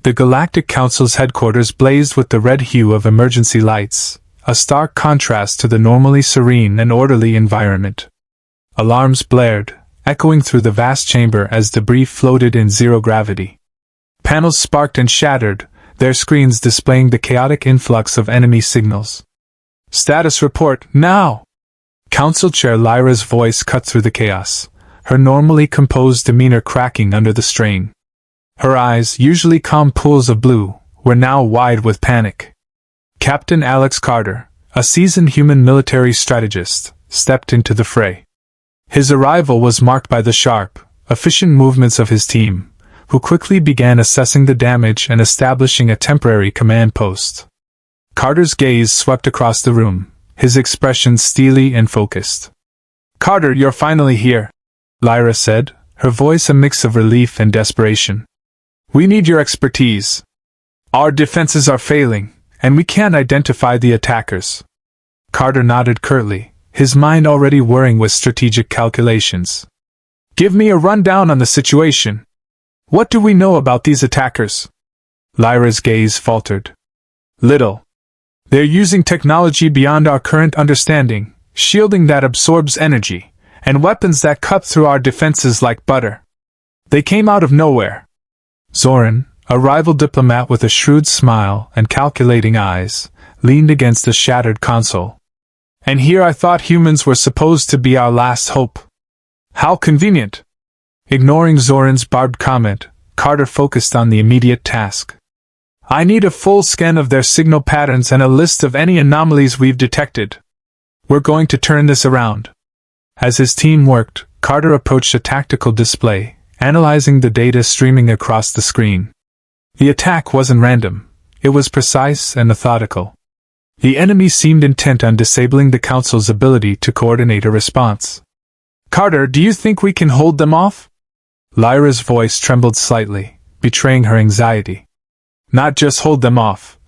The Galactic Council's headquarters blazed with the red hue of emergency lights, a stark contrast to the normally serene and orderly environment. Alarms blared, echoing through the vast chamber as debris floated in zero gravity. Panels sparked and shattered, their screens displaying the chaotic influx of enemy signals. "Status report, now!" Council Chair Lyra's voice cut through the chaos, her normally composed demeanor cracking under the strain. Her eyes, usually calm pools of blue, were now wide with panic. Captain Alex Carter, a seasoned human military strategist, stepped into the fray. His arrival was marked by the sharp, efficient movements of his team, who quickly began assessing the damage and establishing a temporary command post. Carter's gaze swept across the room, his expression steely and focused. "Carter, you're finally here," Lyra said, her voice a mix of relief and desperation. "We need your expertise. Our defenses are failing, and we can't identify the attackers." Carter nodded curtly, his mind already whirring with strategic calculations. "Give me a rundown on the situation. What do we know about these attackers?" Lyra's gaze faltered. "Little. They're using technology beyond our current understanding, shielding that absorbs energy, and weapons that cut through our defenses like butter. They came out of nowhere." Zoran, a rival diplomat with a shrewd smile and calculating eyes, leaned against a shattered console. "And here I thought humans were supposed to be our last hope. How convenient." Ignoring Zoran's barbed comment, Carter focused on the immediate task. "I need a full scan of their signal patterns and a list of any anomalies we've detected. We're going to turn this around." As his team worked, Carter approached a tactical display, analyzing the data streaming across the screen. The attack wasn't random, it was precise and methodical. The enemy seemed intent on disabling the Council's ability to coordinate a response. "Carter, do you think we can hold them off?" Lyra's voice trembled slightly, betraying her anxiety. "Not just hold them off,"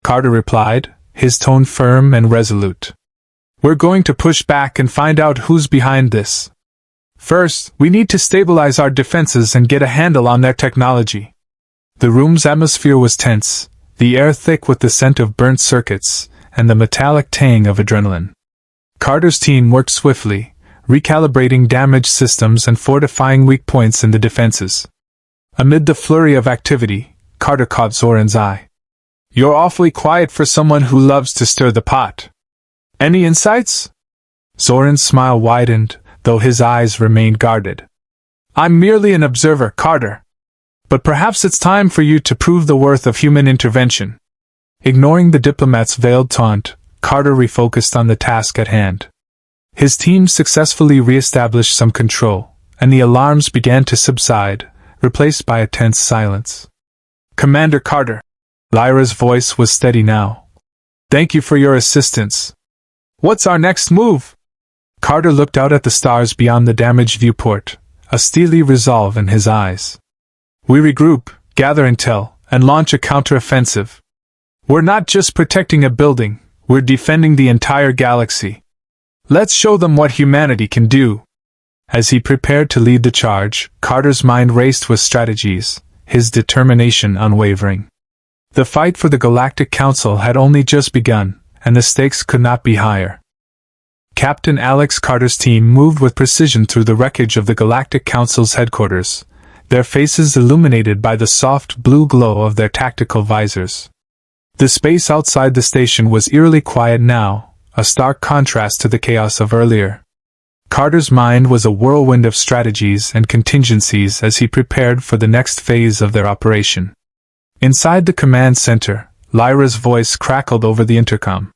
Carter replied, his tone firm and resolute. "We're going to push back and find out who's behind this. First, we need to stabilize our defenses and get a handle on their technology." The room's atmosphere was tense, the air thick with the scent of burnt circuits and the metallic tang of adrenaline. Carter's team worked swiftly, recalibrating damaged systems and fortifying weak points in the defenses. Amid the flurry of activity, Carter caught Zoran's eye. "You're awfully quiet for someone who loves to stir the pot. Any insights?" Zoran's smile widened, though his eyes remained guarded. "I'm merely an observer, Carter. But perhaps it's time for you to prove the worth of human intervention." Ignoring the diplomat's veiled taunt, Carter refocused on the task at hand. His team successfully re-established some control, and the alarms began to subside, replaced by a tense silence. "Commander Carter," Lyra's voice was steady now. "Thank you for your assistance. What's our next move?" Carter looked out at the stars beyond the damaged viewport, a steely resolve in his eyes. "We regroup, gather intel, and launch a counteroffensive. We're not just protecting a building, we're defending the entire galaxy. Let's show them what humanity can do." As he prepared to lead the charge, Carter's mind raced with strategies, his determination unwavering. The fight for the Galactic Council had only just begun, and the stakes could not be higher. Captain Alex Carter's team moved with precision through the wreckage of the Galactic Council's headquarters, their faces illuminated by the soft blue glow of their tactical visors. The space outside the station was eerily quiet now, a stark contrast to the chaos of earlier. Carter's mind was a whirlwind of strategies and contingencies as he prepared for the next phase of their operation. Inside the command center, Lyra's voice crackled over the intercom.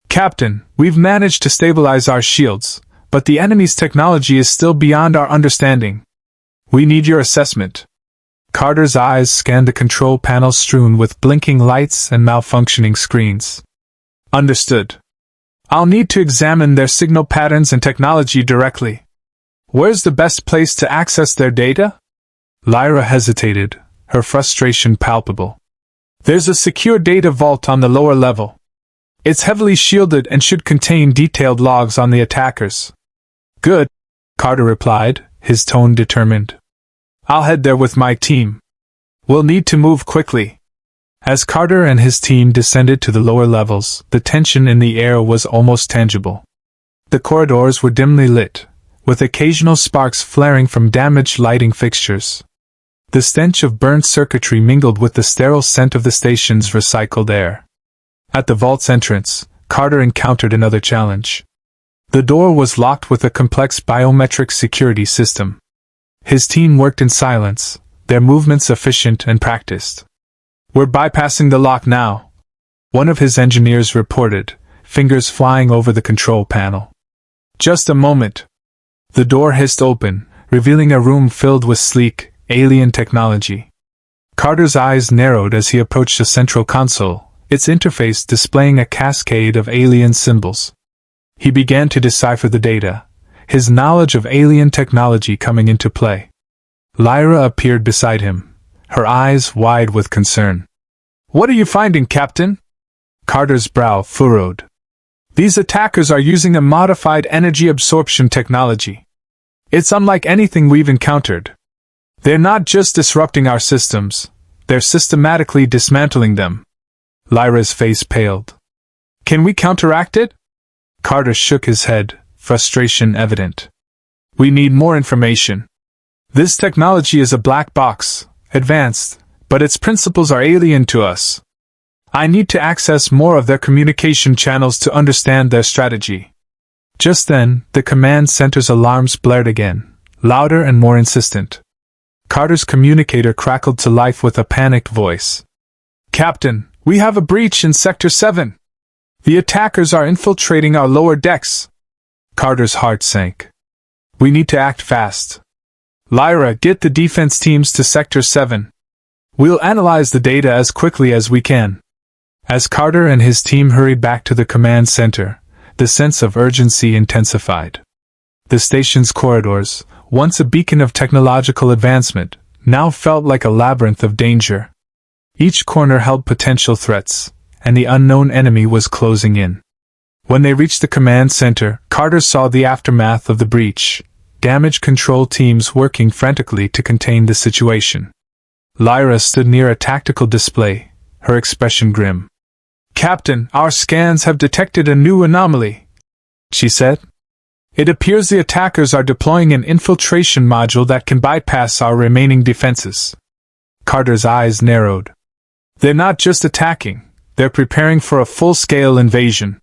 "Captain, we've managed to stabilize our shields, but the enemy's technology is still beyond our understanding. We need your assessment." Carter's eyes scanned the control panel strewn with blinking lights and malfunctioning screens. "Understood. I'll need to examine their signal patterns and technology directly. Where's the best place to access their data?" Lyra hesitated, her frustration palpable. "There's a secure data vault on the lower level. It's heavily shielded and should contain detailed logs on the attackers." "Good," Carter replied, his tone determined. "I'll head there with my team." We'll need to move quickly. As Carter and his team descended to the lower levels, the tension in the air was almost tangible. The corridors were dimly lit, with occasional sparks flaring from damaged lighting fixtures. The stench of burnt circuitry mingled with the sterile scent of the station's recycled air. At the vault's entrance, Carter encountered another challenge. The door was locked with a complex biometric security system. His team worked in silence, their movements efficient and practiced. "We're bypassing the lock now," one of his engineers reported, fingers flying over the control panel. "Just a moment." The door hissed open, revealing a room filled with sleek, alien technology. Carter's eyes narrowed as he approached a central console, its interface displaying a cascade of alien symbols. He began to decipher the data, his knowledge of alien technology coming into play. Lyra appeared beside him, her eyes wide with concern. "What are you finding, Captain?" Carter's brow furrowed. "These attackers are using a modified energy absorption technology. It's unlike anything we've encountered. They're not just disrupting our systems, they're systematically dismantling them." Lyra's face paled. "Can we counteract it?" Carter shook his head, frustration evident. "We need more information. This technology is a black box, advanced, but its principles are alien to us. I need to access more of their communication channels to understand their strategy." Just then, the command center's alarms blared again, louder and more insistent. Carter's communicator crackled to life with a panicked voice. "Captain, we have a breach in Sector 7. The attackers are infiltrating our lower decks." Carter's heart sank. "We need to act fast. Lyra, get the defense teams to Sector 7. We'll analyze the data as quickly as we can." As Carter and his team hurried back to the command center, the sense of urgency intensified. The station's corridors, once a beacon of technological advancement, now felt like a labyrinth of danger. Each corner held potential threats, and the unknown enemy was closing in. When they reached the command center, Carter saw the aftermath of the breach, damage control teams working frantically to contain the situation. Lyra stood near a tactical display, her expression grim. "Captain, our scans have detected a new anomaly," she said. "It appears the attackers are deploying an infiltration module that can bypass our remaining defenses." Carter's eyes narrowed. "They're not just attacking, they're preparing for a full-scale invasion.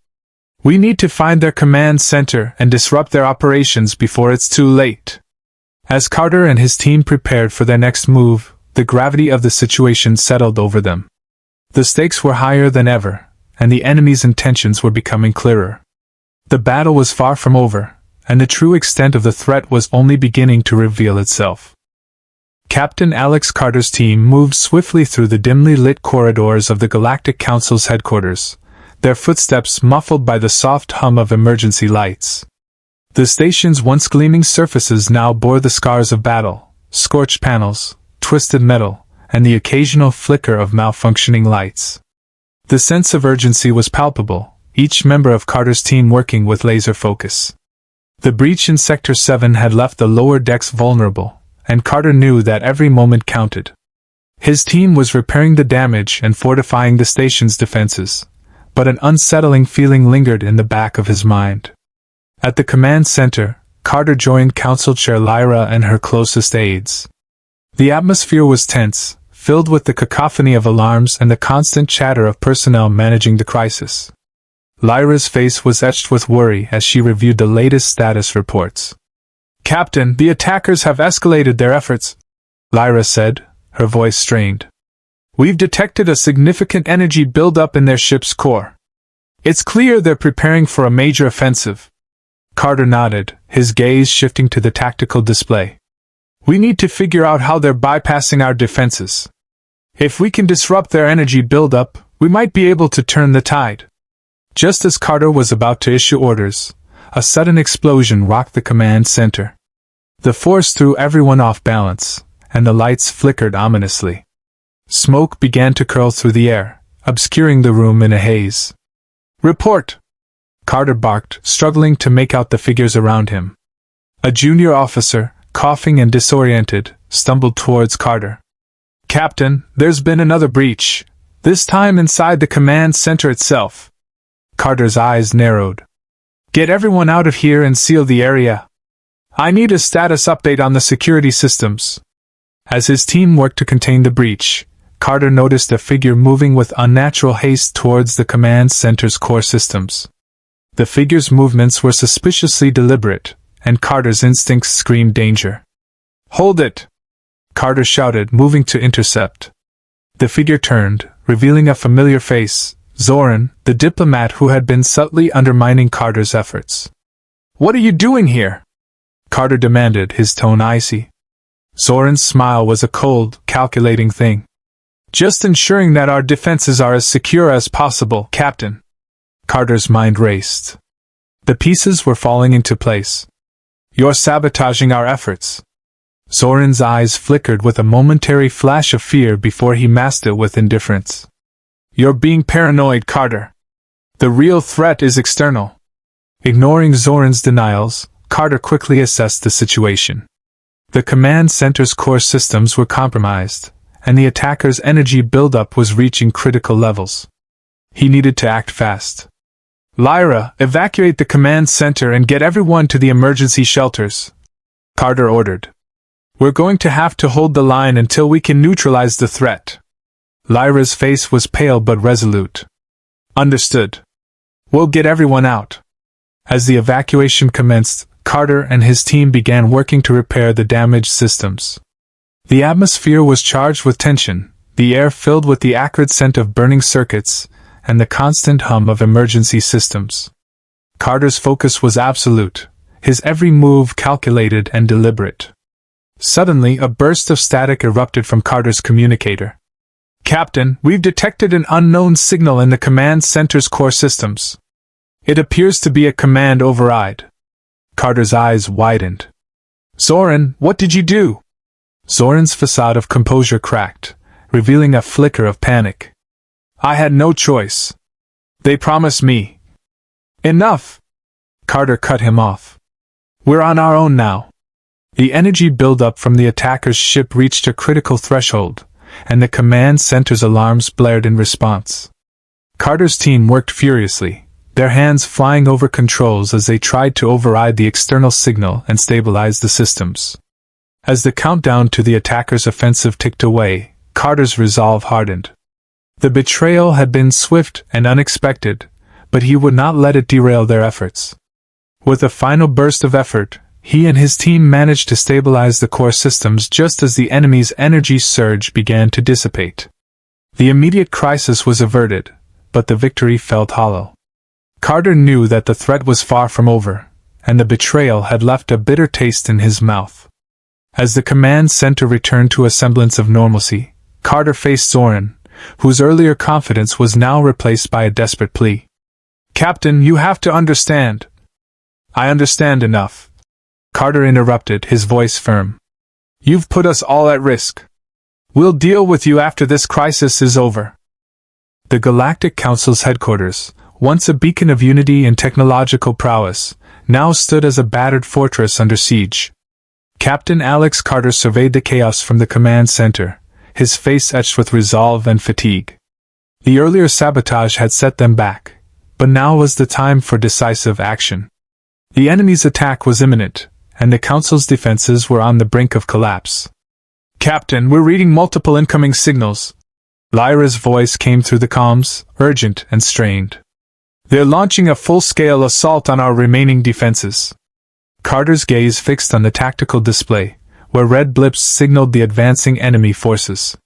We need to find their command center and disrupt their operations before it's too late." As Carter and his team prepared for their next move, the gravity of the situation settled over them. The stakes were higher than ever, and the enemy's intentions were becoming clearer. The battle was far from over, and the true extent of the threat was only beginning to reveal itself. Captain Alex Carter's team moved swiftly through the dimly lit corridors of the Galactic Council's headquarters, their footsteps muffled by the soft hum of emergency lights. The station's once gleaming surfaces now bore the scars of battle, scorched panels, twisted metal, and the occasional flicker of malfunctioning lights. The sense of urgency was palpable, each member of Carter's team working with laser focus. The breach in Sector 7 had left the lower decks vulnerable, and Carter knew that every moment counted. His team was repairing the damage and fortifying the station's defenses, but an unsettling feeling lingered in the back of his mind. At the command center, Carter joined Council Chair Lyra and her closest aides. The atmosphere was tense, filled with the cacophony of alarms and the constant chatter of personnel managing the crisis. Lyra's face was etched with worry as she reviewed the latest status reports. "Captain, the attackers have escalated their efforts," Lyra said, her voice strained. "We've detected a significant energy buildup in their ship's core. It's clear they're preparing for a major offensive." Carter nodded, his gaze shifting to the tactical display. "We need to figure out how they're bypassing our defenses. If we can disrupt their energy buildup, we might be able to turn the tide." Just as Carter was about to issue orders, a sudden explosion rocked the command center. The force threw everyone off balance, and the lights flickered ominously. Smoke began to curl through the air, obscuring the room in a haze. "Report!" Carter barked, struggling to make out the figures around him. A junior officer, coughing and disoriented, stumbled towards Carter. Captain, there's been another breach, this time inside the command center itself. Carter's eyes narrowed. Get everyone out of here and seal the area. I need a status update on the security systems. As his team worked to contain the breach, Carter noticed a figure moving with unnatural haste towards the command center's core systems. The figure's movements were suspiciously deliberate, and Carter's instincts screamed danger. Hold it! Carter shouted, moving to intercept. The figure turned, revealing a familiar face, Zoran, the diplomat who had been subtly undermining Carter's efforts. What are you doing here? Carter demanded, his tone icy. Zoran's smile was a cold, calculating thing. Just ensuring that our defenses are as secure as possible, Captain. Carter's mind raced. The pieces were falling into place. You're sabotaging our efforts. Zoran's eyes flickered with a momentary flash of fear before he masked it with indifference. You're being paranoid, Carter. The real threat is external. Ignoring Zoran's denials, Carter quickly assessed the situation. The command center's core systems were compromised, and the attacker's energy buildup was reaching critical levels. He needed to act fast. Lyra, evacuate the command center and get everyone to the emergency shelters, Carter ordered. We're going to have to hold the line until we can neutralize the threat. Lyra's face was pale but resolute. Understood. We'll get everyone out. As the evacuation commenced, Carter and his team began working to repair the damaged systems. The atmosphere was charged with tension, the air filled with the acrid scent of burning circuits, and the constant hum of emergency systems. Carter's focus was absolute, his every move calculated and deliberate. Suddenly, a burst of static erupted from Carter's communicator. Captain, we've detected an unknown signal in the command center's core systems. It appears to be a command override. Carter's eyes widened. Zoran, what did you do? Zoran's facade of composure cracked, revealing a flicker of panic. I had no choice. They promised me. Enough! Carter cut him off. We're on our own now. The energy buildup from the attacker's ship reached a critical threshold, and the command center's alarms blared in response. Carter's team worked furiously, their hands flying over controls as they tried to override the external signal and stabilize the systems. As the countdown to the attacker's offensive ticked away, Carter's resolve hardened. The betrayal had been swift and unexpected, but he would not let it derail their efforts. With a final burst of effort, he and his team managed to stabilize the core systems just as the enemy's energy surge began to dissipate. The immediate crisis was averted, but the victory felt hollow. Carter knew that the threat was far from over, and the betrayal had left a bitter taste in his mouth. As the command center returned to a semblance of normalcy, Carter faced Zoran, whose earlier confidence was now replaced by a desperate plea. Captain, you have to understand. I understand enough. Carter interrupted, his voice firm. You've put us all at risk. We'll deal with you after this crisis is over. The Galactic Council's headquarters, once a beacon of unity and technological prowess, now stood as a battered fortress under siege. Captain Alex Carter surveyed the chaos from the command center, his face etched with resolve and fatigue. The earlier sabotage had set them back, but now was the time for decisive action. The enemy's attack was imminent, and the Council's defenses were on the brink of collapse. Captain, we're reading multiple incoming signals. Lyra's voice came through the comms, urgent and strained. They're launching a full-scale assault on our remaining defenses. Carter's gaze fixed on the tactical display, where red blips signaled the advancing enemy forces.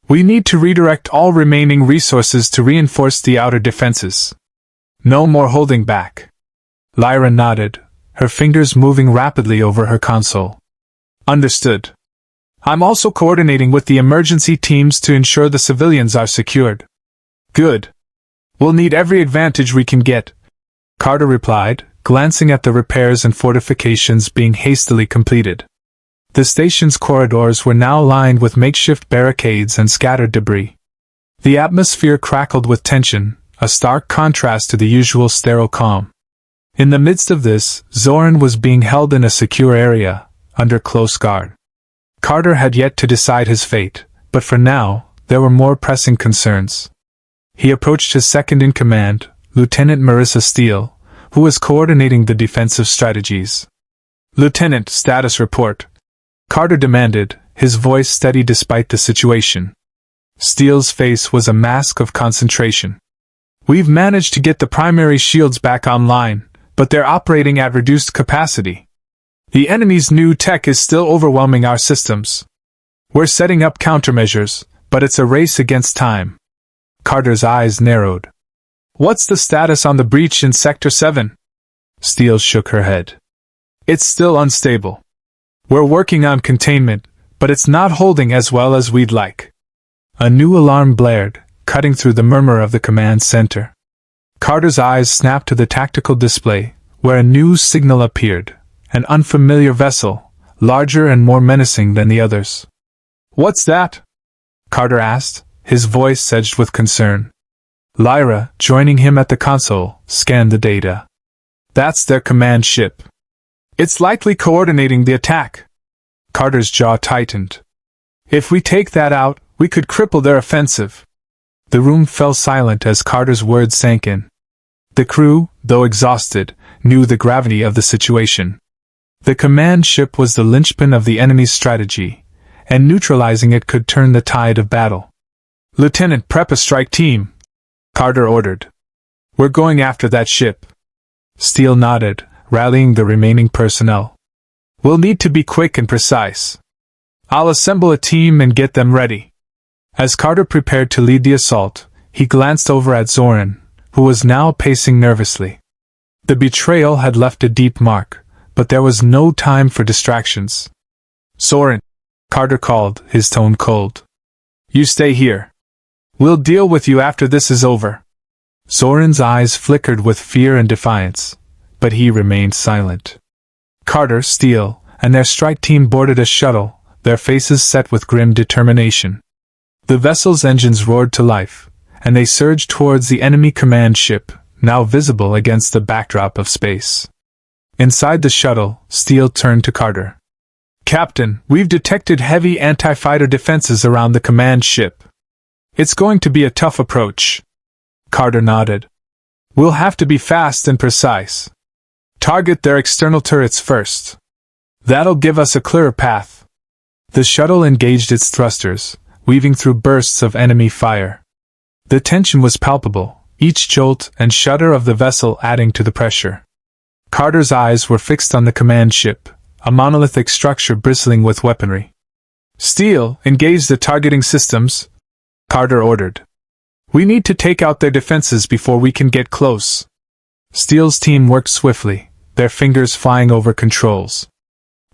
We need to redirect all remaining resources to reinforce the outer defenses. No more holding back. Lyra nodded, her fingers moving rapidly over her console. Understood. I'm also coordinating with the emergency teams to ensure the civilians are secured. Good. We'll need every advantage we can get, Carter replied, glancing at the repairs and fortifications being hastily completed. The station's corridors were now lined with makeshift barricades and scattered debris. The atmosphere crackled with tension, a stark contrast to the usual sterile calm. In the midst of this, Zoran was being held in a secure area, under close guard. Carter had yet to decide his fate, but for now, there were more pressing concerns. He approached his second-in-command, Lieutenant Marissa Steele, who was coordinating the defensive strategies. "Lieutenant, status report," Carter demanded, his voice steady despite the situation. Steele's face was a mask of concentration. "We've managed to get the primary shields back online, but they're operating at reduced capacity. The enemy's new tech is still overwhelming our systems. We're setting up countermeasures, but it's a race against time." Carter's eyes narrowed. "What's the status on the breach in Sector 7? Steele shook her head. "It's still unstable. We're working on containment, but it's not holding as well as we'd like." A new alarm blared, cutting through the murmur of the command center. Carter's eyes snapped to the tactical display, where a new signal appeared, an unfamiliar vessel, larger and more menacing than the others. "What's that?" Carter asked, his voice edged with concern. Lyra, joining him at the console, scanned the data. "That's their command ship. It's likely coordinating the attack." Carter's jaw tightened. "If we take that out, we could cripple their offensive." The room fell silent as Carter's words sank in. The crew, though exhausted, knew the gravity of the situation. The command ship was the linchpin of the enemy's strategy, and neutralizing it could turn the tide of battle. "Lieutenant, prep a strike team," Carter ordered. "We're going after that ship." Steele nodded, rallying the remaining personnel. "We'll need to be quick and precise. I'll assemble a team and get them ready." As Carter prepared to lead the assault, he glanced over at Zoran, who was now pacing nervously. The betrayal had left a deep mark, but there was no time for distractions. "Zoran," Carter called, his tone cold. "You stay here. We'll deal with you after this is over." Zoran's eyes flickered with fear and defiance, but he remained silent. Carter, Steele, and their strike team boarded a shuttle, their faces set with grim determination. The vessel's engines roared to life, and they surged towards the enemy command ship, now visible against the backdrop of space. Inside the shuttle, Steele turned to Carter. "Captain, we've detected heavy anti-fighter defenses around the command ship. It's going to be a tough approach." Carter nodded. "We'll have to be fast and precise. Target their external turrets first. That'll give us a clearer path." The shuttle engaged its thrusters, weaving through bursts of enemy fire. The tension was palpable, each jolt and shudder of the vessel adding to the pressure. Carter's eyes were fixed on the command ship, a monolithic structure bristling with weaponry. "Steele, engage the targeting systems," Carter ordered. "We need to take out their defenses before we can get close." Steele's team worked swiftly, their fingers flying over controls.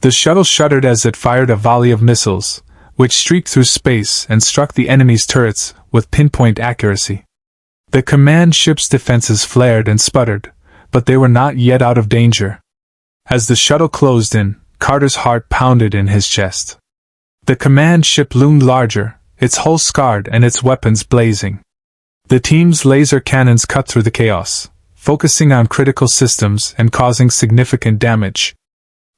The shuttle shuddered as it fired a volley of missiles, which streaked through space and struck the enemy's turrets with pinpoint accuracy. The command ship's defenses flared and sputtered, but they were not yet out of danger. As the shuttle closed in, Carter's heart pounded in his chest. The command ship loomed larger, its hull scarred and its weapons blazing. The team's laser cannons cut through the chaos, focusing on critical systems and causing significant damage.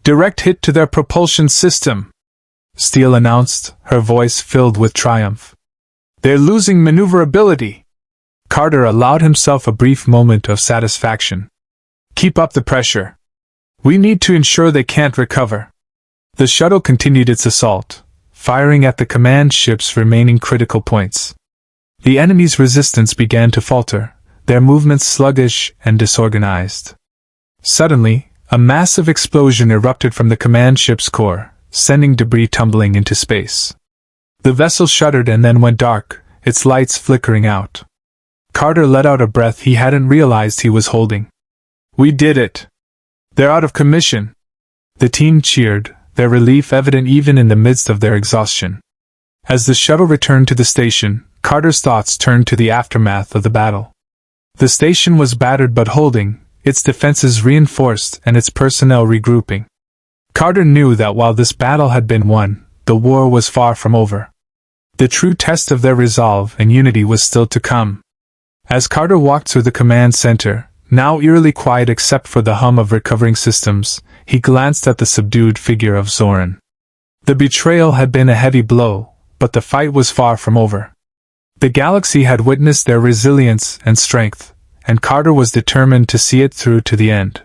"Direct hit to their propulsion system," Steele announced, her voice filled with triumph. "They're losing maneuverability." Carter allowed himself a brief moment of satisfaction. "Keep up the pressure. We need to ensure they can't recover." The shuttle continued its assault, firing at the command ship's remaining critical points. The enemy's resistance began to falter, their movements sluggish and disorganized. Suddenly, a massive explosion erupted from the command ship's core, sending debris tumbling into space. The vessel shuddered and then went dark, its lights flickering out. Carter let out a breath he hadn't realized he was holding. "We did it! They're out of commission!" The team cheered, their relief evident even in the midst of their exhaustion. As the shuttle returned to the station, Carter's thoughts turned to the aftermath of the battle. The station was battered but holding, its defenses reinforced and its personnel regrouping. Carter knew that while this battle had been won, the war was far from over. The true test of their resolve and unity was still to come. As Carter walked through the command center, now eerily quiet except for the hum of recovering systems, he glanced at the subdued figure of Zoran. The betrayal had been a heavy blow, but the fight was far from over. The galaxy had witnessed their resilience and strength, and Carter was determined to see it through to the end.